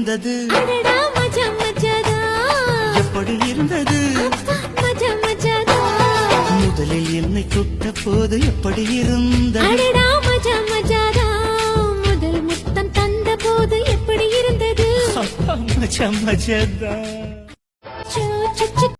இருந்தது அடடா மஜா மஜாதா எப்படி இருந்தது மஜா மஜாதா முதலில் என்னை தொட்ட போது எப்படி இருந்தது அடடா மஜா மஜாதா முதல் முத்தம் தந்த போது எப்படி இருந்தது மஜா மஜாதான்